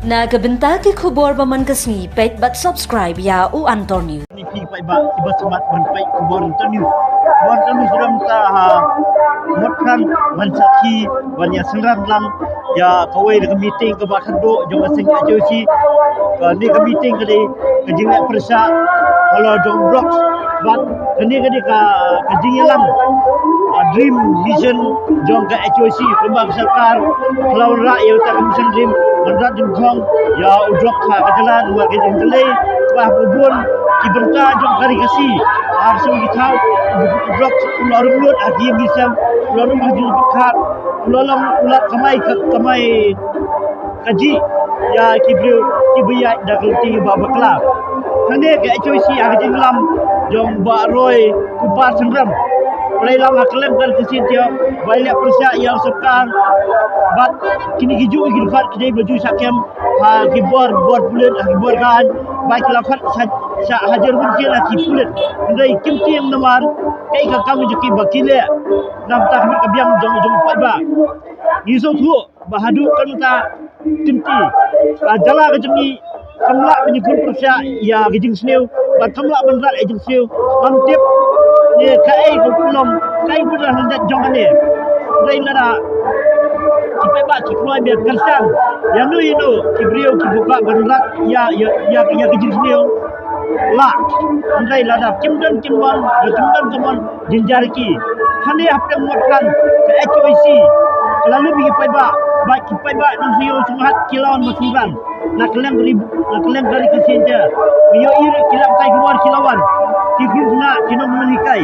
Na kebenta ki khubor baman kasni pet bat subscribe ya u Antonio. Ni pi pai ba ki ba semat ban pai khubor Antonio. Khubor Antonio sudah minta motkan ban sakhi ban ya senram lam ya kawai de meeting ke ba khado jong asing ajosi ni ke meeting ke de ke jingak persa kalau jong blocks bat kini ka jinglam dream vision jong ke HOC kembang sarkar kalau rakyat tak mission dream berat jong jong ya udrok ka jalan wa ke jeng tele bah bubun ki benta jong kari kasi arsu ki thau udrok ular mulut adi misam ular maju bekhat ular ulat kamai kaji ya kibriu kibiya dak luti ba bakla hande ke HOC ag jenglam jong ba roy kubar sengram mulai lama klaim kan kesin dia banyak persia yang serkar bat kini hiju igilfat kini baju sakem ha kibor bulan kibor kan baik lafat sa hajar bunjil lagi bulan ndai kimti yang namar kai ka kamu juki bakile nam tak mi kabiam jong pai ba iso thu bahadu kan ta kimti jala ke jemi kamla penyukur persia ya gijing sneu bat kamla bandar ejing sneu lantip ni kai ko kulom kai budak hendak jong ni dai lara kipai ba ki keluar biar kersan ya nu inu kibriu ki buka bandar ya gijing sneu la andai lada kimdan kimban kamon jinjarki hani apne motkan ke HOC lalu bi kipai ba nang siyo sumat kilawan masuran nak lem dari kesenja yo ire kilam kai keluar kilawan kiguna kinom menikai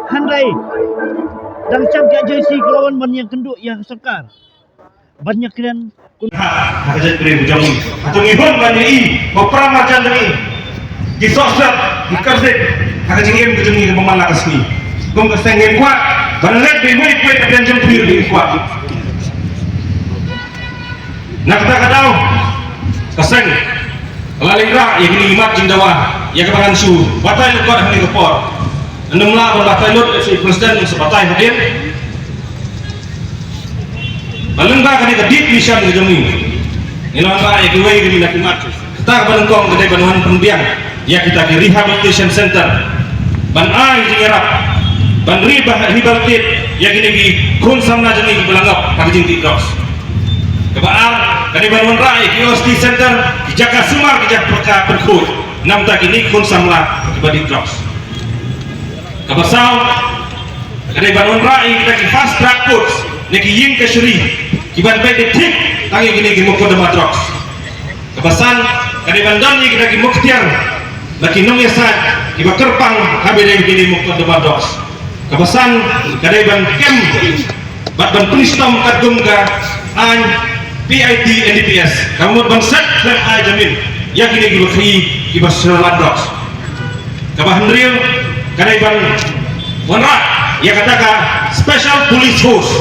handai dan cam ke JC kilawan banyak kenduk yang sekar banyak kalian kerja beri bujang atau ngibun banyak berperang macam ni di sosok di kerja agak jengin kejengi memandang kesini gom kesengin kuat banyak beri kuat dan jempir di kuat nak kata kadau keseng lalingra yang ini imat jindawa yang kebangan su batai lekor hari kepor enamlah batai lut si presiden sebatai hadir balengga kini ke deep mission ke jemi nilangga yang kedua ini nak imat kita balengkong kedai banuan pendiang ya kita di rehabilitation center ban ai jingerap ban rehabilitate yang kini di kun samna jemi belanggap kaki jingti cross kebaar kani banuan rai kiosdi center di Jakarta Sumar di Jakarta Perkut nam tak ini kun samla kebadi drugs kebasau kani banuan rai kita ki fast track courts neki ying kesuri kiban baik detik tangi gini ki mukod ma drugs kebasan kani bandar ni kita ki muktiar laki nong yasat kiba kerpang habire gini mukod ma drugs kebasan kani ban kem bat ban penistom kadung ka an PIT NDPS kamu bangsat dan ajamin yang kini diberi kibas serat drugs kabahan real kanaiban wanra yang katakan special police force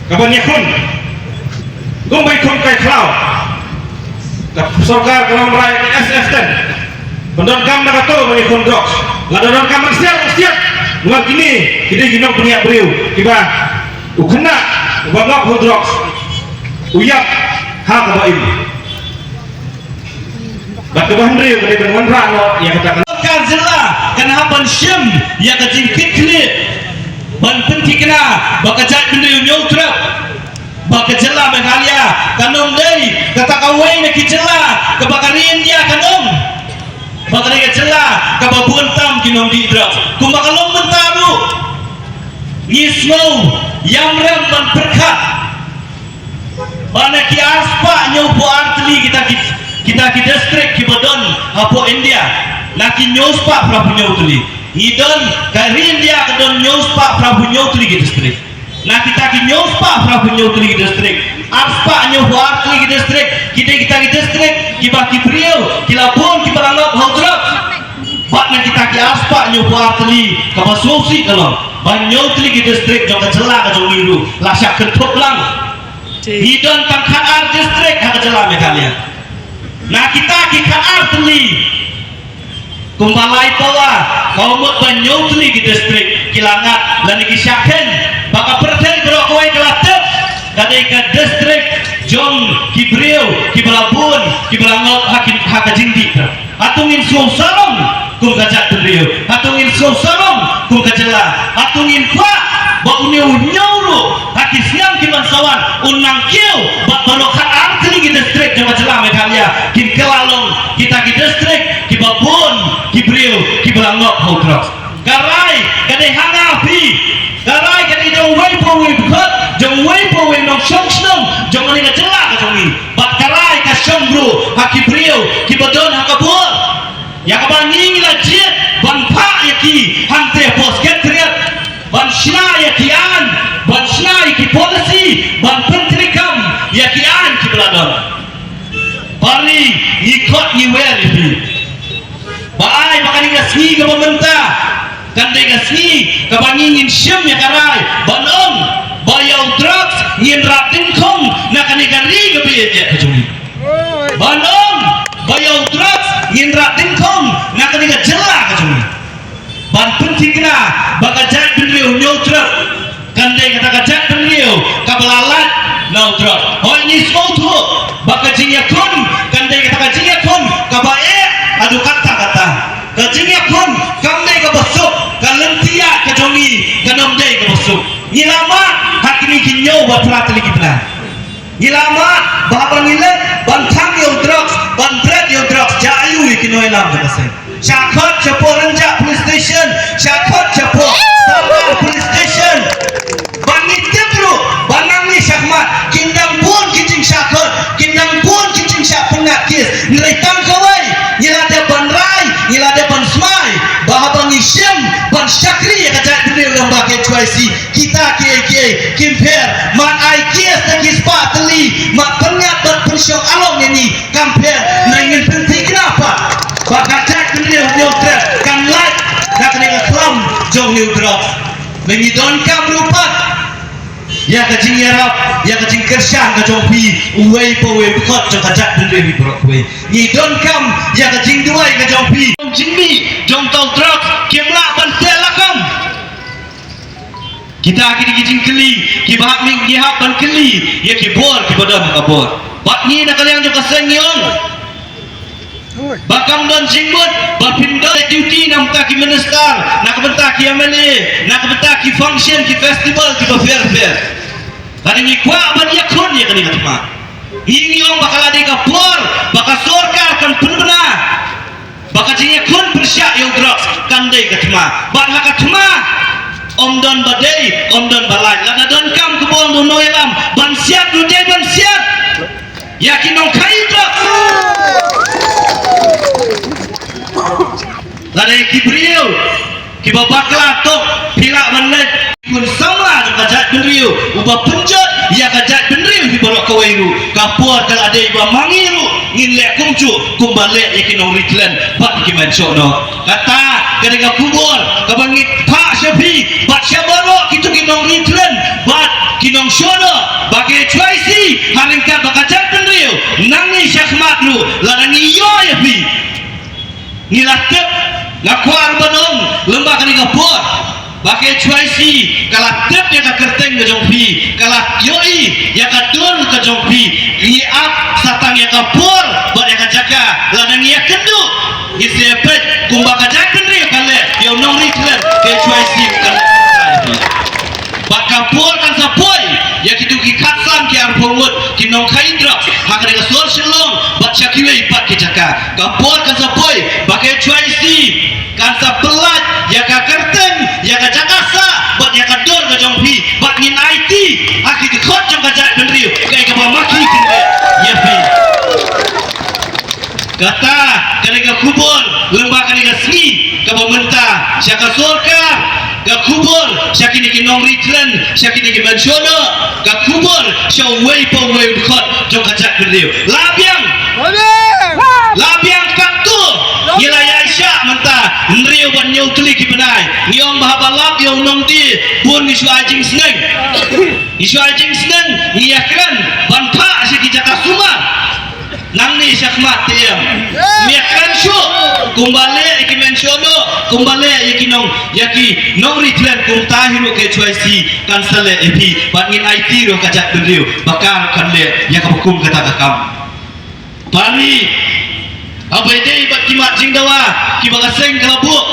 kaban yakun gombai kun kai klau sorkar kalau merai SF10 pendorkam nak tahu yakun drugs ladon kamar siap luar kini kita jinok punya beriu tiba ukena ubangok drugs uyap hak apa ini bat kebahan real dari benuan rano yang katakan kazela kana ban syam ya kajingkit kli ban pentikna bakajat benda nyoutra bakajela Meghalaya kanom dei kata kawai nak jela kebakarin dia kanom bakari jela kababun tam kinom di drak kumbakalom mentaru ngismo yamram ban perkhat mana ki aspa nyopo artli kita ki distrik ki bodon apo India laki nyospa prabu nyotli idon kari India kadon nyospa prabu nyotli ki distrik laki kita ki nyospa prabu nyotli ki distrik aspa nyopo artli ki distrik kita ki distrik ki baki priyo ki labon ki balangop hodrop bakna kita ki aspa nyopo artli ka sosi kalon ban nyotli ki distrik jong kecela ka jong liru lasak kentuk lang hidon pangkat ar distrik hak jela Meghalaya nah kita kikan ar teli kumbalai pawa kaumut banyutli di distrik kilangat dan kisyaken baka perten berokoi kelatep kadai ke distrik jom kibriu kibalabun kibalangok hakajindi hatungin sarong kum kajat beliau hatungin sarong kum kajela hatungin pa ba uniu nyauru hakisiam kibansawan unang kieu ba balokat artli ki distrik Jawa Tengah Meghalaya kin kelalong kita ki distrik ki babon ki beliau kibalangok hotros garai kadai hangapi garai kadai jong wei po wei bukot jong wei po wei nong shong snong jong ani ngajela ka jongi bat garai ka shombru hakibriu kibadon hakabur ya kabangi la jet ban pa yaki hante pos ketriat ban shna yaki an ban shna yaki policy ban pentrikam yaki an kibladon bari ikot ni weri baai makani gasni ka pemerintah kandai gasni kabangingin syam ya karai banong bayau drugs ngin ratin kong nakani gari gabi ya kajungi banong bayau drugs ngin ratin kong nakani ga jela kajungi ban penting na bagajat bendriu nyotrak kandai kata gajat bendriu kabalalat nautrak hoi ni skotu bakajingya kun kandai kata kajingya kun kabae adu kata kajingya kun kandai ka basuk kalentia kajongi kanomdai ka basuk nyelamat hakini kinyo buat pelatih kita nyelamat bahapan ngilet bantang yo drugs bantret yo drugs jayu ikinoy lam kasi syakot cepo renjak police station syakot cepo Sarwar police station bangit tebru banang ni syakmat kindang pun kicing syakot kindang pun kicing syak pengat kis nilai tangkawai nyelade banrai nyelade ban smai bahapan isyam ban syakri ya kajat beliau lembah KYC kita KK kimper mat IKS dan kispa teli mat pengat dan pensyok along ini kamper na ingin penting kenapa bakajat beliau nyotret kan like nak kena kelam jong nyotret mengidon kam rupat ya kajing yarap ya kajing kersyang ka jong pi uwei po wei bukot jong kajat beliau hi brok wei ngidon kam ya kajing duai ka jong pi jong jingmi jong tol drug kemla ban telakam kita akhir kijing keli kibahak ming gihak ban keli ya kibor kibodam kabor bat ni nak kalian juga sengyong bakam don jingbut bapindo duty nam ta ki minister nak bentak ki MLA nak bentak ki function ki festival ki fair hari ni kwa ban yakun ya kani katma ingyong bakal ada kapor bakal sorkar kan penbena bakal jingekun persyak yang drugs kandai katma ban hakatma omdon badai omdon balai lada don kam kebon do noelam ban siap do dai ban siap yakin nong kai drugs lada kibriu kibabakla tok pilak manet kun sama do kajat bendriu ubah penjot ya kajat bendriu di borok kawairu kapur kal ade iba mangiru ngilek kumcu kumbalik yakin nong ritlen pak ki mensono kata kadang kubur kabangit pak syafi bat syabaro kitu kinong ritlen bat kinong sono bagi cuaisi haringkat bakajat bendriu nangi syakmatru larangi yo yafi ngilatep ngakuar banong lembah kani kapur bagi cuaisi kalah tep ya ka kerteng ke jongpi kalah yoi ya ka dun ke jongpi ni ap satang ya kapur bat ya ka jaga ladang ya kendu isepet kumba ka jaken ri kale yo nong ritlen ke cuaisi kan bat kapur kan sapoi ya kitu ki katsan ki arpongut ki nong kaindra hakare ka sor silong bat syakiwe pat ki jaga kapur kan sapoi bagi cuaisi kan sapelat ya ka kerteng ya ka jakasa bat ya ka dor ka jongpi bat ngin IT aki di khot jong ka jak bendriu kai ka maki kinde ya pi kata kanega kubur lembah kanega sni ka pemerintah syaka sorkar ka kubur syakini ki nong ritlen syakini ki mensono ka kubur syawei po wei khot jong ka jak bendriu labiang kaktu nilai Aisyah mentah nriu ban nyau tuli ki benai nyong bahabalak yang nong di pun isu ajing seneng ngiakran ban pa si ki jaka sumar nang ni syakmat tiam ngiakran syu kumbale iki mensono kumbale iki nong yaki nong ritlen kum tahiru ke cuaisi kansale epi ban ngin IT ro kajak bendriu bakal kan le yak hukum kata kakam Pari apa ini bat kimat jing dawa kibagaseng kalabuk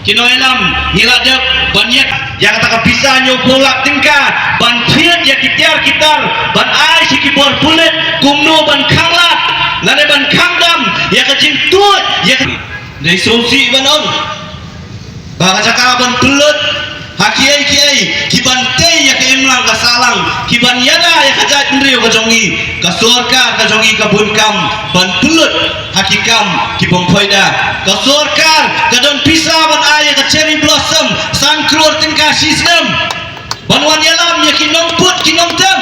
kino elam ngiladap banyak yang kata bisa nyo polak tingka ban thiet ya kitiar kitar ban ai si kibor pulet kumno ban khanglat lane ban khangdam ya kajing tut ya dari solusi banon baga cakap ban pelut hakiai kiai kiban tei ya keimlang kasalang kiban yada ya kajat ndrio kajongi kasorka kajongi kabunkam ban pelut hakikam kibong faida kasorkar kadon pisa ban ay ka cherry blossom san kror tingka system ban wan yalam ya kinong put kinong tam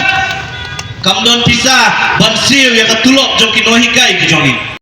kam don pisa ban sil ya katulok jong kinohikai kajongi